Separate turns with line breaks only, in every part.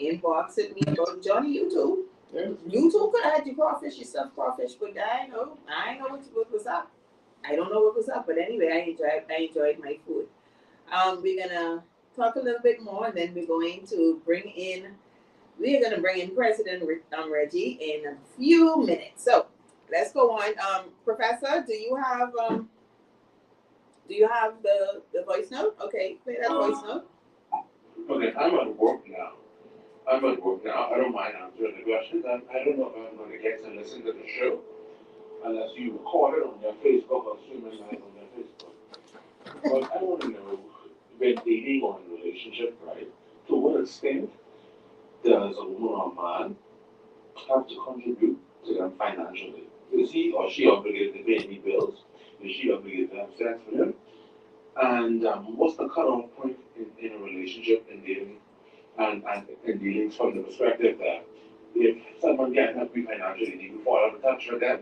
inbox at me about Johnny, you too. Yeah. You too could have had your crawfish, yourself crawfish, but I know what was up. I don't know what was up, but anyway, I enjoyed my food. We're gonna talk a little bit more, and then we're gonna bring in President Reggie in a few minutes. So let's go on. Professor, do you have the voice note? Okay, play that voice note.
Okay, I'm at work now. I don't mind answering the questions. I don't know if I'm going to get to listen to the show unless you record it on your Facebook or stream it live on your Facebook. But I want to know, when dating or in a relationship, right? To what extent does a woman or a man have to contribute to them financially? Is he or she obligated to pay any bills? Is she obligated to have sex with him? And what's the cutoff point in a relationship in dating and in dealings from the perspective that if someone cannot be financially, do you fall out of touch with them?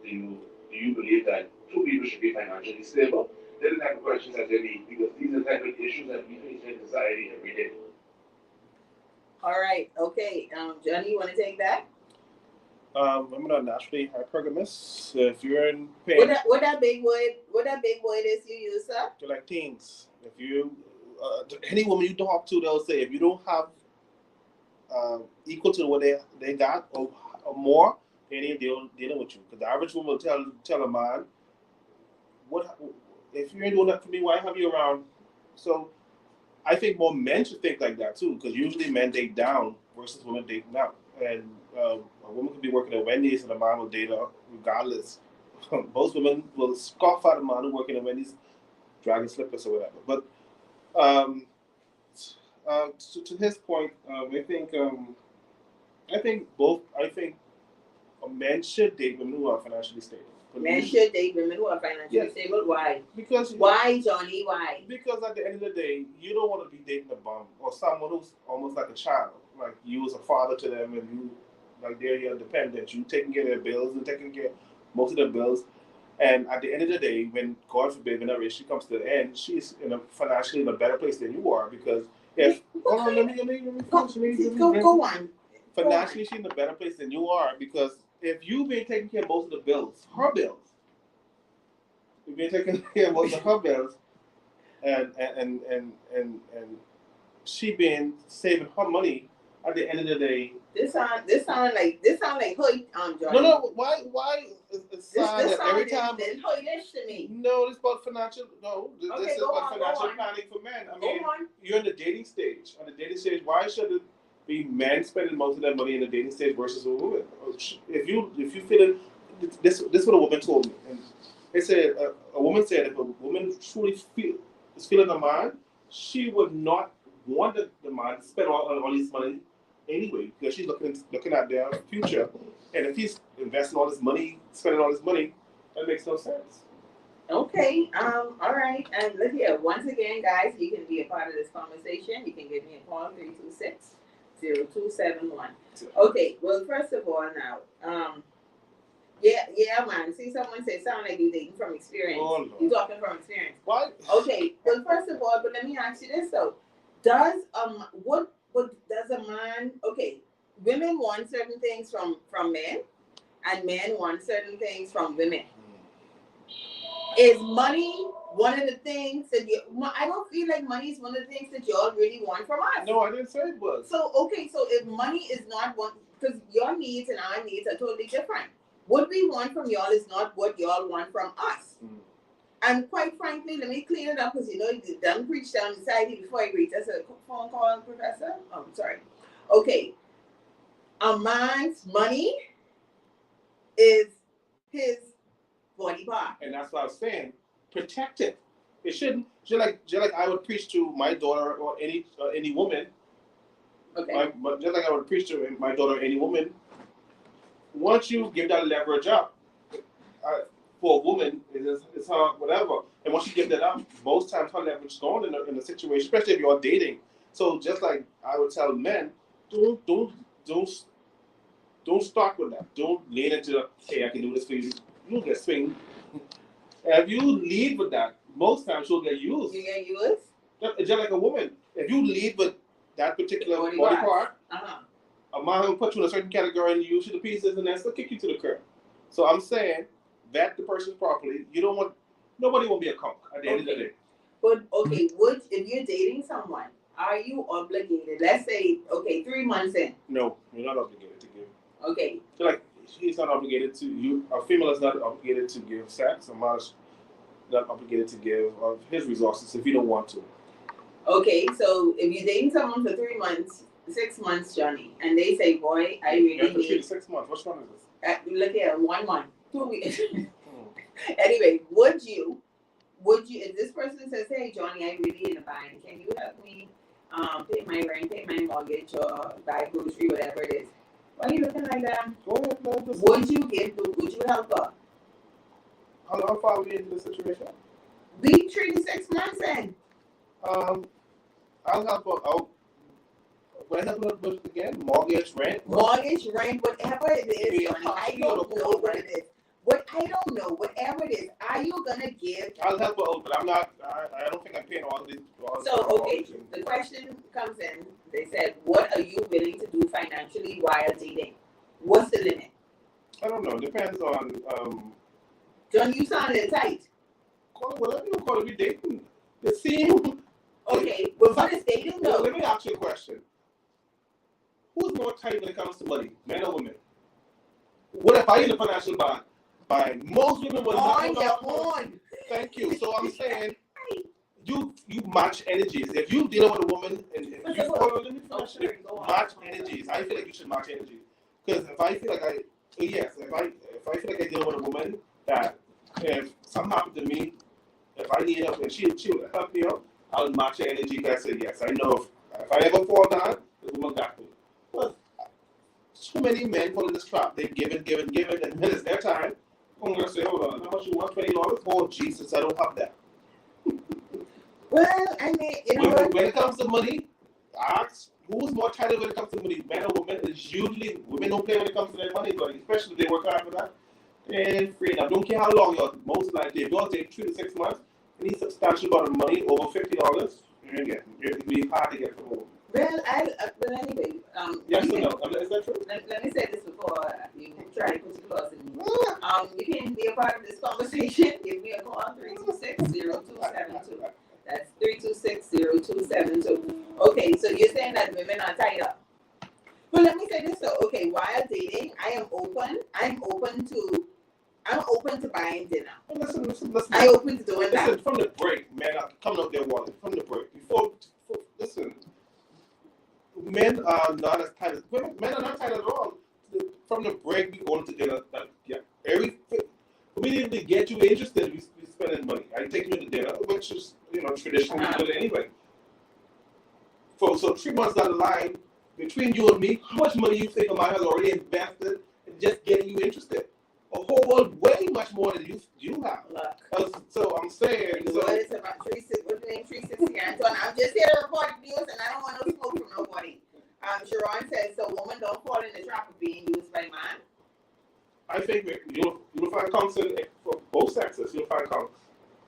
Do you believe that two people should be financially stable? They're the type of questions that they need because these are the type of issues that we face in society every day.
All right. Okay. Johnny, you want to take that?
I'm not naturally hypergamous. If you're in pain,
What that big word is you use, sir?
you're like teens. If you, any woman you talk to, they'll say if you don't have equal to what they got or more, they ain't dealing with you. Because the average woman will tell a man, what if you ain't doing that for me? Why have you around? So I think more men should think like that too, because usually men date down versus women dating up. And a woman could be working at Wendy's and a man will date her regardless. Most women will scoff at a man who working at Wendy's, dragging slippers or whatever. But um, to his point, I think both. I think men should date women who are financially stable.
Men should date women who are financially stable. Why?
Because
why, Johnny? Why?
Because at the end of the day, you don't want to be dating a bum or someone who's almost like a child. Like you as a father to them, and you like they're your dependent. You taking care of their bills and taking care of most of their bills. And at the end of the day, when God forbid, when that relationship comes to the end, she's financially in a better place than you are because if hold on, let me finish.
Go on.
Financially, she's in a better place than you are because if you've been taking care of most of the bills, her bills, you've been taking care of most of her bills, and she been saving her money. At the end of the day,
this sound like hoy Johnny.
No. Why it's sad that every time
hoyish to me.
No, it's about financial. No,
Okay,
this is about financial planning for men. I mean, you're in the dating stage. On the dating stage, why should it be men spending most of their money in the dating stage versus a woman? If you feel it, this is what a woman told me, and they said a woman said if a woman truly is feeling a man, she would not want the man to spend all his money anyway because she's looking at their future, and if he's investing all his money, spending all his money, that makes no sense.
Okay. All right. And look here. Once again, guys, you can be a part of this conversation. You can give me a call 326-0271. Okay. Well, first of all, now, yeah, man. See, someone say sound like you dating from experience.
Oh, no.
You talking from experience?
What?
Okay. Well, first of all, but let me ask you this though: does what does a man? Okay, women want certain things from men, and men want certain things from women. Is money one of the things that I don't feel like money is one of the things that y'all really want from us.
No, I didn't say it was.
So, okay, so if money is not one, because your needs and our needs are totally different. What we want from y'all is not what y'all want from us. And quite frankly, let me clean it up because you done preach down inside here before you reach. That's a phone call, Professor. Oh, I'm sorry. Okay. A man's money is his body part.
And that's what I was saying. Protect it. It shouldn't. Just like I would preach to my daughter or any woman.
Okay.
Just like I would preach to my daughter or any woman. Once you give that leverage up, for a woman, it's her whatever. And once you give that up, most times her leverage is gone in a situation, especially if you're dating. So just like I would tell men, don't start with that. Don't lean into hey, I can do this for you. You'll get swinged. If you lead with that, most times you'll get used.
You get used?
Just like a woman. If you lead with that particular body part, A man will put you in a certain category and use you to pieces and then still kick you to the curb. So I'm saying, vet the person properly. You don't want, nobody will be a cuck at the end of the day.
But okay, if you're dating someone, are you obligated? Let's say, okay, 3 months in.
No, you're not obligated to give.
Okay.
Like, he's not obligated to, a female is not obligated to give sex. A man is not obligated to give of his resources if you don't want to.
Okay, so if you're dating someone for 3 months, 6 months, Johnny, and they say, boy, I really need
6 months. Which one is this?
Look here, 1 month, 2 weeks. Anyway, would you, if this person says, hey, Johnny, I really in a bind, can you help me pay my rent, pay my mortgage, or buy grocery, whatever it is? Why are you looking like that?
Go ahead, man.
Would you help her?
How far are we into the situation?
Be 3 to 6 months in.
I'll help her out. What help her with again? Mortgage, rent,
whatever it is, Johnny. I don't know what it is. Whatever it is, are you gonna give?
I'll help her out, but I'm not. I don't think I'm paying all these.
The question comes in. They said, "What are you willing to do financially while dating? What's the limit?"
I don't know. Depends on.
John, you sounded tight.
Call it whatever you call it. We dating. The same.
Okay, but what is dating though?
Let me ask you a question. Who's more tight when it comes to money, men or women? What if I in a financial bind? Most women will not. Thank you. So I'm saying, you match energies. If you deal with a woman and if you match energies, I feel like you should match energies. Because if I feel like I feel like I deal with a woman that if something happened to me, if I need help and she'll help me out, I'll match her energy. I say yes. I know if I ever fall down, the woman got me. But too many men fall in this trap. They give and then it's their time. I'm gonna say, hold on, how much you want? $20? Oh Jesus, I don't have that.
Well, I mean,
when it comes to money, ask who's more tighter when it comes to money, man or woman. It's usually women don't play when it comes to their money, but especially if they work hard for that. And free now, don't care how long you're. Most likely, if you're take 3 to 6 months, you need substantial amount of money, over $50. It'd be hard to get from home.
Well, anyway,
yes or no? Is that true?
Let me say this before you try to put your claws in me. You can be a part of this conversation. Give me a call, 326-0272. That's 326-0272. Okay, so you're saying that women are tied up. Well, let me say this though. Okay, while dating, I'm open to buying dinner.
Listen.
I'm open to doing that.
Listen, from the break, men are coming up their wallet. From the break. Listen. Men are not as tight as women. Men are not tight at all. From the break, we going to dinner. Immediately get you interested, we spending money. I take you to dinner, which is traditional. We do it anyway. So 3 months down the line, between you and me, how much money you think a man has already invested in just getting you interested? A whole world, way much more than you have. So I'm saying.
What is about 360? Antoine, I'm just here to report news, and I don't want no smoke from nobody. Sharon says, so women don't fall in the trap of being used by man.
I think you'll find conks for both sexes. You'll find conks.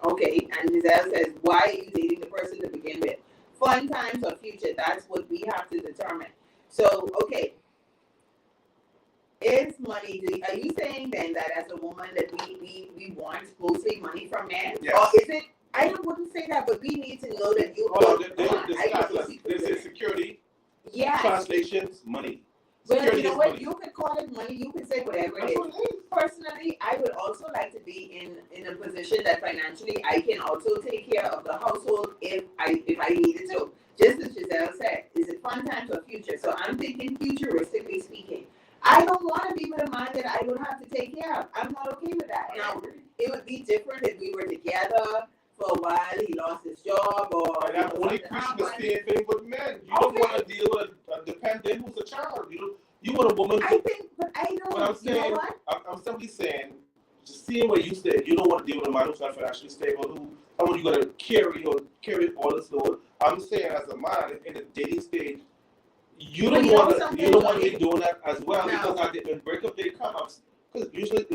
Okay, and Giselle says, why are you dating the person to begin with? Fun times or future? That's what we have to determine. So, okay. Is money, are you saying then that as a woman that we want mostly money from men?
Yes.
Or is it, I wouldn't say that, but we need to know that you
there's security,
yes.
Translations, money.
Well,
Security
you know what,
money.
you could call it money, you could say whatever it is. Personally, I would also like to be in a position that financially I can also take care of the household if I needed to. Just as Giselle said, is it fun times or future? So I'm thinking futuristically speaking. I don't want to be with a man that I don't have to take care of. I'm not okay with that. Now, it would be different if we were together for a while, he lost his job, or...
And I'm only preaching the same thing with men. You don't want to deal with a dependent who's a child. You want a woman...
I think, but I don't...
But I'm saying, I'm simply saying, just seeing what you said, you don't want to deal with a man who's not financially stable, how are you going to carry all this load? I'm saying, as a man, in the dating stage, you don't want to be doing that as well, because when breakup day comes, because usually,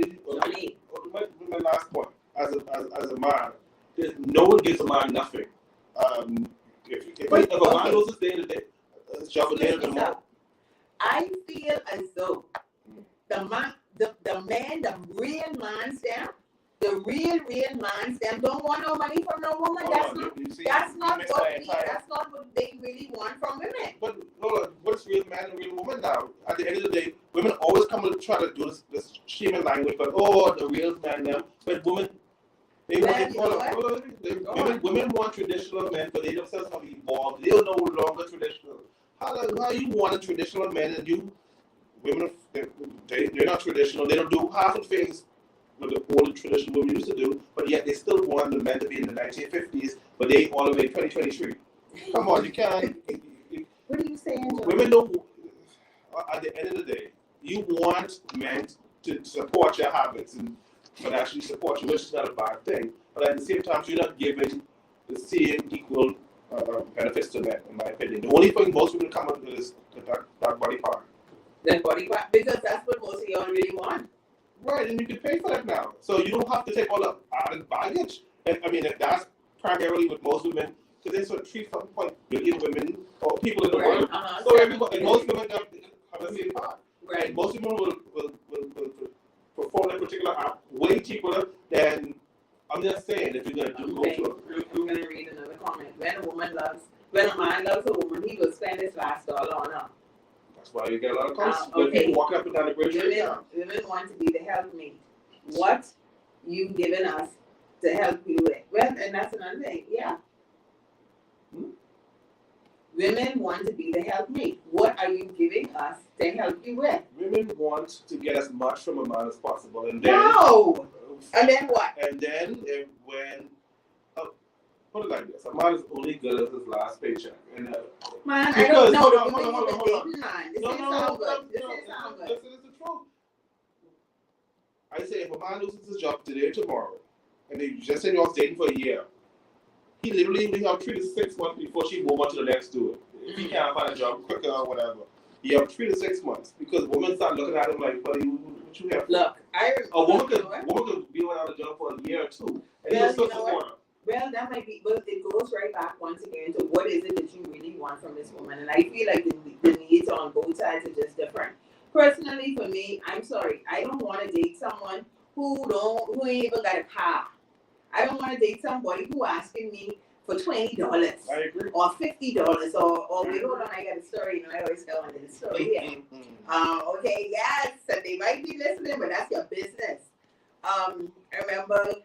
my last point, as a man, no one gives a man nothing. If a man loses day to day, job a day tomorrow.
I I feel as though the real man stamp, the real man stamp don't want no money from no woman. That's not what they really want from women.
But hold on, what's real man and real woman now? At the end of the day, women always come to try to do this shaming language, but the real man them. But women, they women want traditional men, but they themselves have evolved. They're no longer traditional. How you want a traditional man and you women? They're not traditional. They don't do half the things what the old traditional women used to do, but yet they still want the men to be in the 1950s, but they all the way 2023. Come on, you can't.
What are you saying, Joe?
Women don't. At the end of the day, you want men to support your habits and financially support you, which is not a bad thing. But at the same time, you're not giving the same equal benefits to men, in my opinion. The only thing most women come up with is that body part.
That body part, because that's what most of y'all really want.
Right, and you can pay for that now. So you don't have to take all the added baggage. And, I mean, that's primarily with most women, because there's sort of 3.1 billion women or people in the world. So everybody, most women have the same part.
Right.
And most women will perform that particular act way cheaper than, I'm just saying, if you're going to do
Okay. I'm going to read another comment. When a man loves a woman, he will spend his last dollar on her.
That's why you get a lot of calls.
Okay.
People walking up and down the bridge.
Women want to be the helpmate. What you giving us to help you with? Well, and that's another thing. Yeah. Women want to be the helpmate. What are you giving us to help you with?
Women want to get as much from a man as possible, and then
no. And then what?
And then when put it like this: a man is only good as his last paycheck. And
man, I don't know.
Hold on.
This
No,
is sound good. This
is the truth. I say if a man loses his job today or tomorrow, and they just said he was dating for a year, he literally only have 3 to 6 months before she move on to the next do it. If he can't find a job quicker or whatever, you have 3 to 6 months because women start looking at him like, buddy, what you have?
Look,
a woman could be without a job for a year or two, and
well,
still support her.
Well, that might be, but it goes right back once again to what is it that you really want from this woman, and I feel like the needs on both sides are just different. Personally, for me, I'm sorry, I don't want to date someone who ain't even got a car. I don't want to date somebody who asking me for $20 or $50 or wait, hold on, I got a story. I always tell them this story here. Okay, yes, so they might be listening, but that's your business. I remember,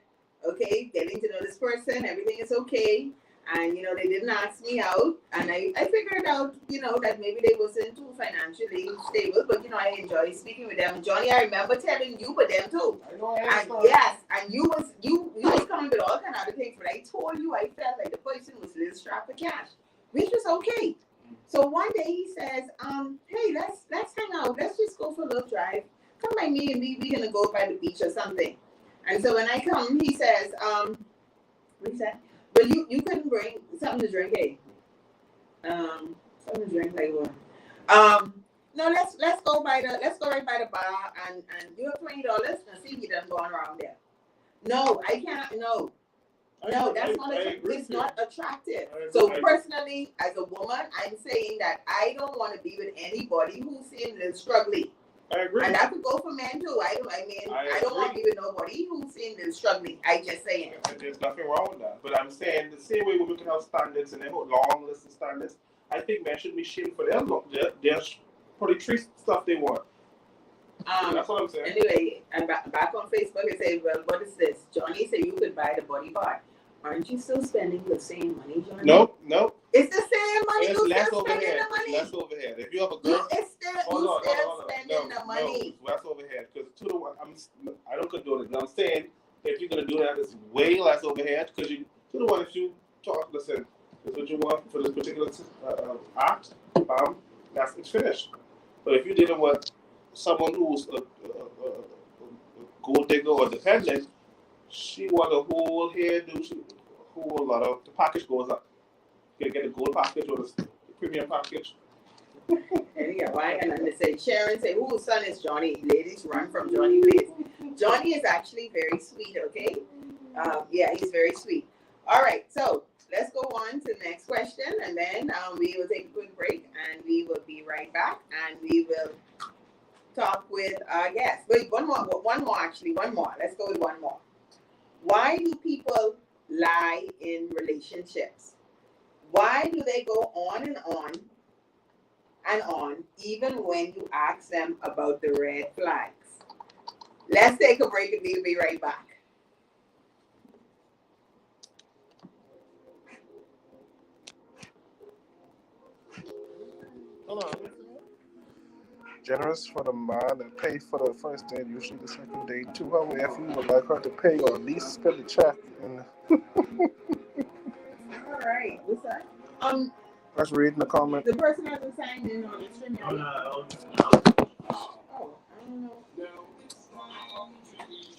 okay, getting to know this person, everything is okay, and they didn't ask me out, and I figured out, that maybe they wasn't too financially stable, but I enjoy speaking with them. Johnny, I remember telling you with them too.
I know.
And yes, and you was coming with all kind of other things, but I told you I felt like the person was a little strapped for cash, which was okay. So one day he says, hey, let's hang out, let's just go for a little drive. Come by me and we're gonna go by the beach or something. And so when I come, he says, what he said? Well, you couldn't bring something to drink, eh? Something to drink like what? No, let's go right by the bar and you have $20 and see if you done going around there. No, I can't. No, that's not attractive. So personally, as a woman, I'm saying that I don't want to be with anybody who seems struggling.
I agree.
And that could go for men too. I don't want to be with nobody who's struggling. I just saying.
There's nothing wrong with that. But I'm saying the same way women can have standards and they have a long list of standards, I think men should be shamed for their probably 3 stuff they want. That's what I'm saying. Anyway,
and back on Facebook, I say, well, what is this? Johnny said you could buy the body part. Aren't you still spending the same money, Johnny?
Nope.
It's the same money.
It's
you
less
still
overhead.
spending the money.
Less overhead. If you have a girl,
still spending the money.
No, less overhead. Because 2 to 1, I don't condone it. I'm saying if you're gonna do that, it's way less overhead. Because 2 to 1, if you talk, listen, this is what you want for this particular act, it's finished. But if you're dealing with someone who's a gold digger or dependent, she want a whole hairdo, a whole lot of the package goes up. You get a gold package or the premium package.
Yeah, why can I say? Sharon say, whose son is Johnny? Ladies, run from Johnny, please. Johnny is actually very sweet, okay? Yeah, he's very sweet. All right, so let's go on to the next question, and then we will take a quick break, and we will be right back, and we will talk with our guests. Wait, one more. Let's go with one more. Why do people lie in relationships? Why do they go on and on, even when you ask them about the red flags? Let's take a break, and we'll be right back.
Hold on. Generous for the man and pay for the first date, usually the second date too. However, if you would like her to pay or at least split the check. And
All right. What's that?
let's read in the comment.
The person hasn't signed in on the stream.
Oh,
Oh, I don't know.
no.